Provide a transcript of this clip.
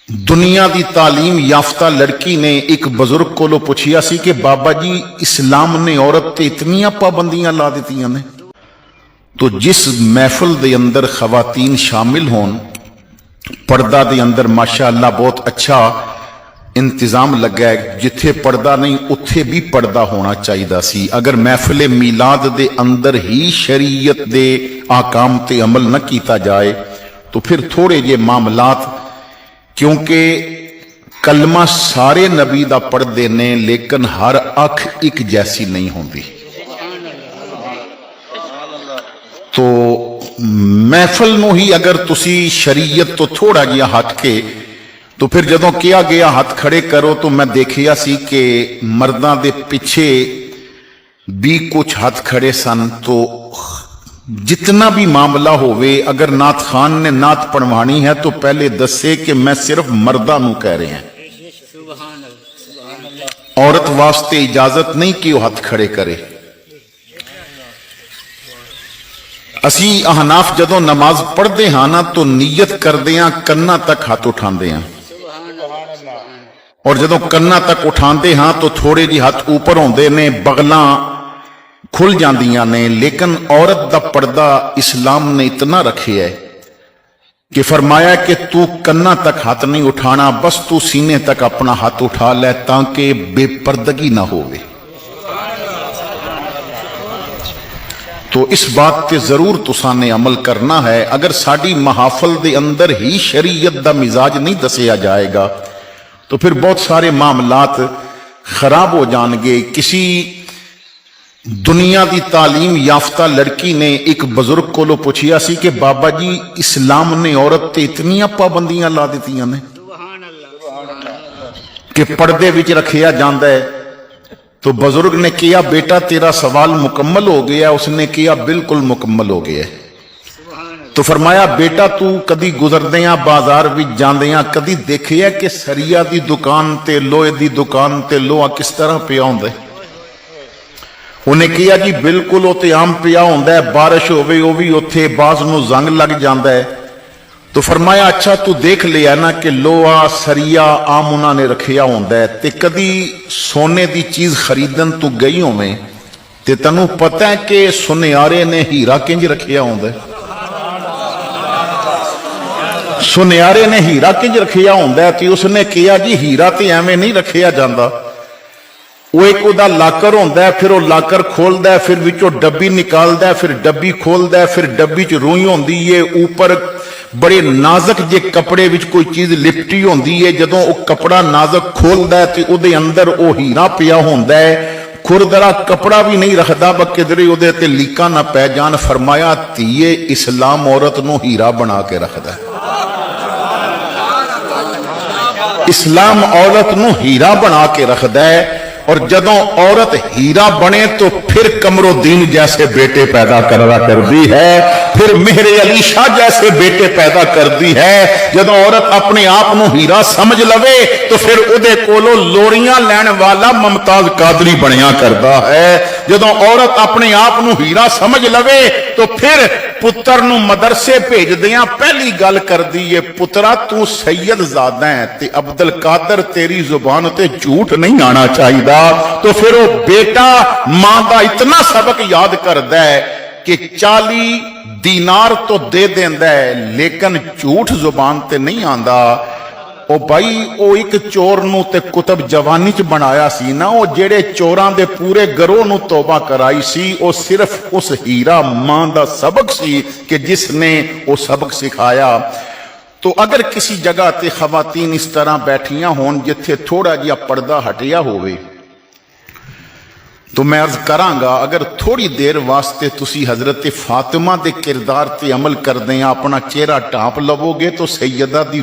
दुनिया की तालीम याफ्ता लड़की ने एक बजुर्ग को पुछिया सी कि बाबा जी इस्लाम ने औरत ते इतनियां पाबंदियां ला दित्तियां ने। तो जिस महफिल दे अंदर खवातीन शामिल होन, पर्दा दे अंदर माशाअल्लाह बहुत अच्छा इंतजाम लगा है। जिथे पर्दा नहीं उत्थे भी पर्दा होना चाहिए सी। अगर महफिल मीलाद दे अंदर ही शरीयत दे आकाम ते अमल न किया जाए तो फिर थोड़े जे मामलात, क्योंकि कलमा सारे नबी दा पढ़ते ने लेकिन हर अख एक जैसी नहीं होती। तो महफिल नूं ही अगर तुसी शरीयत तो थोड़ा जिहा हट के, तो फिर जदों किया गया हाथ खड़े करो तो मैं देखिया सी कि मर्दां दे पिछे भी कुछ हाथ खड़े सन। तो जितना भी मामला होवे, अगर नात खान ने नात पढ़वानी है तो पहले दसे कि मैं सिर्फ मर्दां नूं कह रहे हैं, औरत वास्ते इजाजत नहीं कि वह हाथ खड़े करे। असी अहनाफ जदों नमाज पढ़ते हाँ ना तो नीयत करते हैं कन्ना तक हाथ उठाते हैं, और जदों कन्ना तक उठाते हाँ तो थोड़े जी हाथ ऊपर होंदे ने, बगलां खुल जांदियां ने। लेकिन औरत दा पर्दा इस्लाम ने इतना रखे है कि फरमाया कि तू कन्ना तक हाथ नहीं उठाना, बस तू सीने तक अपना हाथ उठा ले ताकि बेपर्दगी ना होवे। तो इस बात पे जरूर तुसां ने अमल करना है। अगर साडी महाफल दे अंदर ही शरीयत दा मिजाज नहीं दसिया जाएगा तो फिर बहुत सारे मामलात खराब हो जाएंगे। किसी दुनिया की तालीम याफ्ता लड़की ने एक बजुर्ग को पुछिया सी कि बाबा जी इस्लाम ने औरत ते इतनियां पाबंदियां ला दित्तियां ने कि पर्दे विच रखिया जांदा है। तो बुजुर्ग ने किया बेटा तेरा सवाल मुकम्मल हो गया। उसने किया बिल्कुल मुकम्मल हो गया। तो फरमाया बेटा तू कदी गुजरदियां बाजार विच जांदियां कदी देखिया कि सरिया दी दुकान ते लोहे दी दुकान ते लोहा किस तरह पिया हुंदा है? उन्हें किया जी बिल्कुल वो तो आम पिया हुंदा है, बारिश होवे वो भी उत्थे बाज नूं जंग लग जांदा है। तो फरमाया अच्छा तू देख लिया ना कि लोहा सरिया आम उन्होंने रखिया हुंदा है, ते कदी सोने की चीज खरीदन तू गई होवे ते तैनूं पता है कि सुनियारे ने हीरा किंज रखिया हुंदा है? सुनियारे ने हीरा किंज रखिया हुंदा है? ते उसने किया जी हीरा तो एवें नहीं रखिया जांदा, वो एक उदा लाकर होंदा है, फिर वो लाकर खोलदा है, फिर विचों डब्बी निकालदा है, फिर डब्बी खोलदा है, फिर डब्बी च रूई होंदी है, ऊपर बड़े नाजुक जे कपड़े विच कोई चीज लिपटी होंदी है। जदों वो कपड़ा नाजुक खोलदा है तो उहदे अंदर वो हीरा पिया होंदा है। खुरदरा कपड़ा भी नहीं रखदा ब किधरे उहदे ते लीकां ना पै जान। फरमाया धीए इस्लाम औरत नूं हीरा बना के रखदा है। इस्लाम औरत नूं हीरा बना के रखदा है। और जदों औरत हीरा बने तो फिर कमरुद्दीन जैसे बेटे पैदा करदी है, फिर मेहरे अली शाह जैसे बेटे पैदा करती है। जदों औरत अपने आप नूं हीरा समझ लवे तो फिर उहदे कोलों लोरियां लैण वाला मुमताज कादरी बनिया करता है। जदों औरत अपने आप नूं हीरा समझ लवे तो फिर पुत्र नूं मदरसे भेजदियां पहली गल करदी है पुत्रा तू सैयद ज़ादा है ते अब्दुल कादर तेरी जुबान ते झूठ नहीं आना चाहिए। तो फिर वो बेटा मां का इतना सबक याद करता है कि 40 दीनार तो दे देंदा है लेकिन झूठ जुबान ते नहीं आंदा। ओ भाई वो एक चोर नूं ते कुतब जवानी च बनाया सी ना, वो जेड़े चोरां दे पूरे गरोह नूं तौबा कराई सी, वो सिर्फ उस हीरा मां दा सबक सी कि जिसने वो सबक सिखाया। तो अगर किसी जगह ते खवातीन इस तरह बैठियां होन जिथे थोड़ा जिहा पर्दा हटिया होवे तो मैं अर्ज करांगा अगर थोड़ी देर वास्ते तुसी हजरत फातिमा दे किरदार ते अमल करदे अपना चेहरा ढांप लवोगे तो सैयदा दी